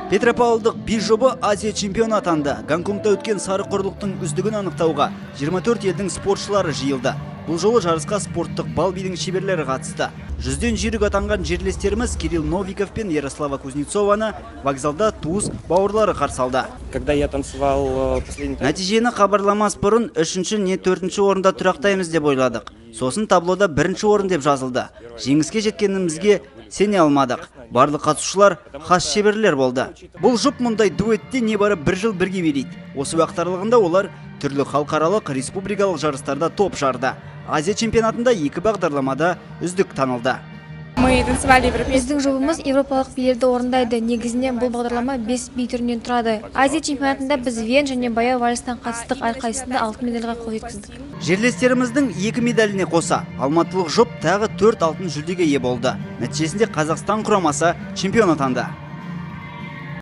Петропавлдық би жоба Азия чемпионы атанды. Гонконгта өткен сары құрлықтың үздігін анықтауға 24 елдің спортшылары жиылды. Бұл жолы жарысқа спорттық бал бидің шеберлері қатысты. 100-ден жүйрік атанған жерлестеріміз Кирилл Новиков пен Ярослава Кузнецованы вокзалда туыс бауырлары қарсы алды. Когда я танцевал Нәтижені хабарламас бұрын 3-ші не 4-ші орында тұрақтаймыз деп ойладық. Сосын таблода 1-ші орын деп жазылды. Жеңіске жеткенімізге сене алмадық. Барлық қатысушылар хас шеберлер болды. Бұл жұп мұндай дуэтте небары 1 жыл бірге билейді. Осы уақыт аралығында олар түрлі халықаралық республикалық жарыстарда топ жарды. Азия чемпионатында 2 бағдарламада үздік танылды. Біздің жобымыз европалық билерді орындайды. Негізінен бұл бағдарлама 5 би түрінен тұрады. Азия чемпионатында біз Вен және баяу вальстан қатыстық, әрқайсысында алтын медальға қол жеткіздік. Жерлестеріміздің 2 медаліне қоса алматылық жұп тағы 4 алтын жүлдеге ие болды. Нәтижесінде Қазақстан құрамасы чемпион атанды.